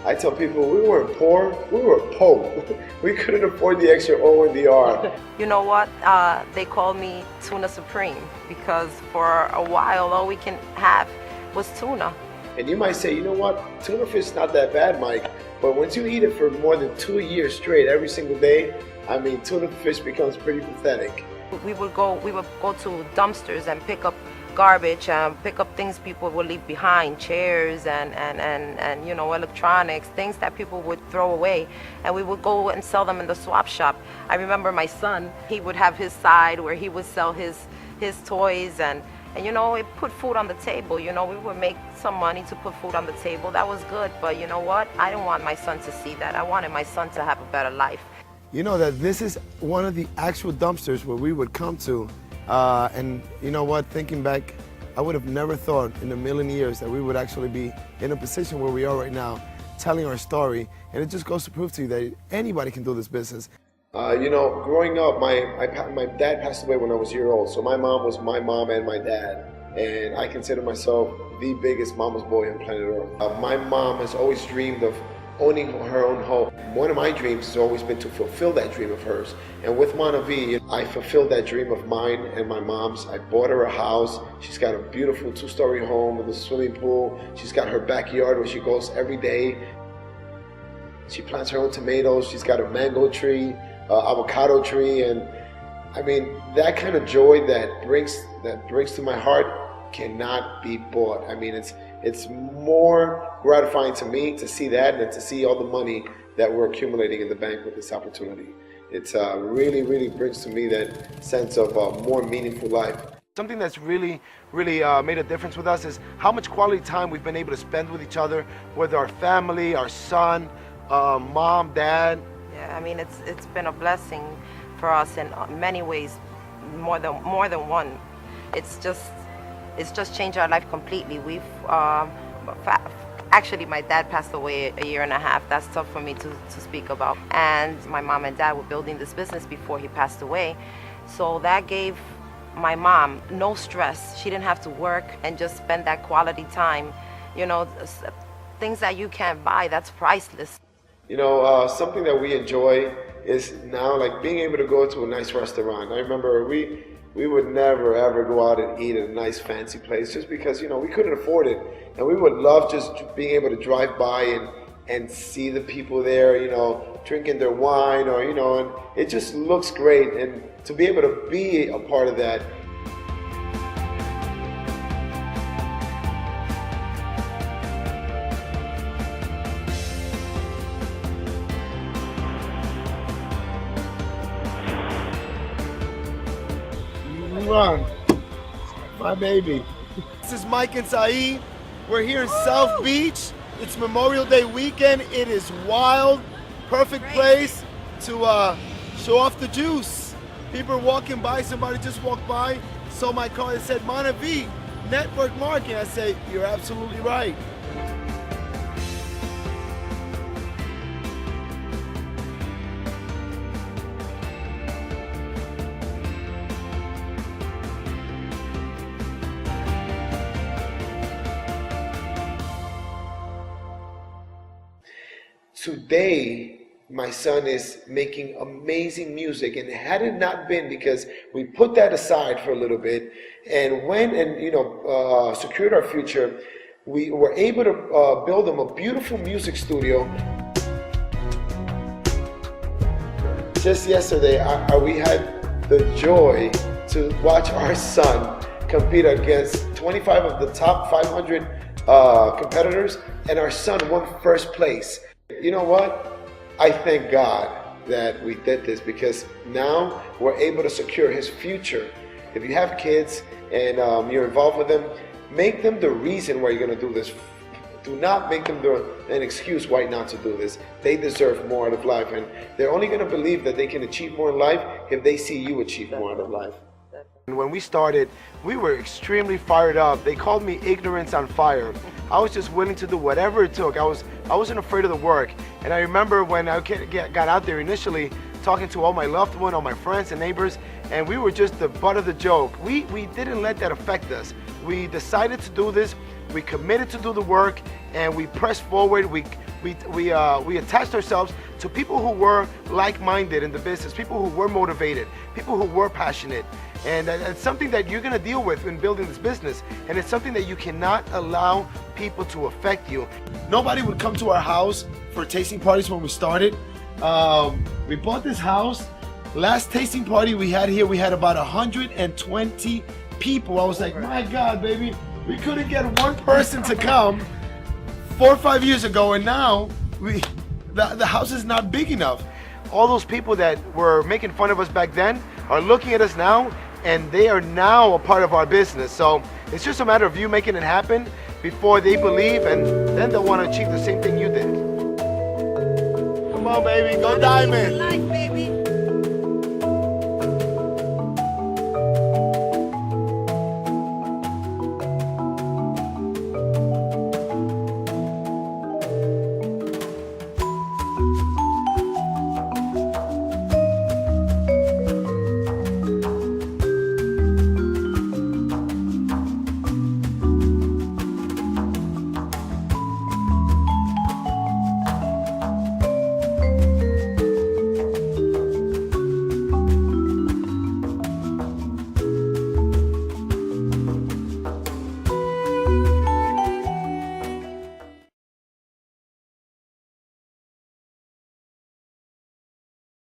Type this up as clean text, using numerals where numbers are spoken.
I tell people we weren't poor, we were poor. We couldn't afford the extra O and the R. You know what? They call me Tuna Supreme because for a while all we can have was tuna. And you might say, you know what, tuna fish is not that bad, Mike. But once you eat it for more than 2 years straight, every single day, I mean, tuna fish becomes pretty pathetic. We would go to dumpsters and pick up garbage, pick up things people would leave behind, chairs and you know, electronics, things that people would throw away, and we would go and sell them in the swap shop. I remember my son, he would have his side where he would sell his toys, and you know, it put food on the table. You know, we would make some money to put food on the table. That was good, but you know what? I didn't want my son to see that. I wanted my son to have a better life. You know that this is one of the actual dumpsters where we would come to, and you know what, thinking back, I would have never thought in a million years that we would actually be in a position where we are right now, telling our story, and it just goes to prove to you that anybody can do this business. You know, growing up, my dad passed away when I was a year old, so my mom was my mom and my dad, and I consider myself the biggest mama's boy on planet Earth. My mom has always dreamed of owning her own home. One of my dreams has always been to fulfill that dream of hers. And with Monavie, I fulfilled that dream of mine and my mom's. I bought her a house. She's got a beautiful 2-story home with a swimming pool. She's got her backyard where she goes every day. She plants her own tomatoes. She's got a mango tree, avocado tree, and I mean, that kind of joy that brings to my heart cannot be bought. I mean, it's more gratifying to me to see that than to see all the money that we're accumulating in the bank with this opportunity. It's really, really brings to me that sense of a more meaningful life. Something that's really made a difference with us is how much quality time we've been able to spend with each other, with our family, our son, mom, dad. Yeah, I mean, it's been a blessing for us in many ways, more than one. It's just changed our life completely. We've actually, my dad passed away a year and a half. That's tough for me to speak about. And my mom and dad were building this business before he passed away, so that gave my mom no stress. She didn't have to work and just spend that quality time. You know, things that you can't buy. That's priceless. You know, something that we enjoy is now like being able to go to a nice restaurant. I remember we would never ever go out and eat at a nice fancy place just because, you know, we couldn't afford it. And we would love just being able to drive by and see the people there, you know, drinking their wine, or, you know, and it just looks great. And to be able to be a part of that. Run, my baby. This is Mike and Saeed. We're here in South Beach. It's Memorial Day weekend. It is wild. Perfect place to show off the juice. People are walking by. Somebody just walked by, saw my car and said, Monavie, network marketing. I say, you're absolutely right. Today, my son is making amazing music, and had it not been because we put that aside for a little bit and went and, you know, secured our future, we were able to build him a beautiful music studio. Just yesterday, we had the joy to watch our son compete against 25 of the top 500 competitors, and our son won first place. You know what? I thank God that we did this, because now we're able to secure his future. If you have kids and you're involved with them, make them the reason why you're going to do this. Do not make them an excuse why not to do this. They deserve more out of life, and they're only going to believe that they can achieve more in life if they see you achieve more out of life. When we started, we were extremely fired up. They called me ignorance on fire. I was just willing to do whatever it took. I wasn't afraid of the work. And I remember when I got out there initially, talking to all my loved ones, all my friends and neighbors, and we were just the butt of the joke. We didn't let that affect us. We decided to do this. We committed to do the work, and we pressed forward. We we attached ourselves to people who were like-minded in the business, people who were motivated, people who were passionate. And it's something that you're gonna deal with in building this business. And it's something that you cannot allow people to affect you. Nobody would come to our house for tasting parties when we started. We bought this house. Last tasting party we had here, we had about 120 people. I was like, my God, baby, we couldn't get one person to come 4 or 5 years ago, and now the house is not big enough. All those people that were making fun of us back then are looking at us now, and they are now a part of our business. So it's just a matter of you making it happen before they believe, and then they'll want to achieve the same thing you did. Come on, baby, go Diamond. Life, baby.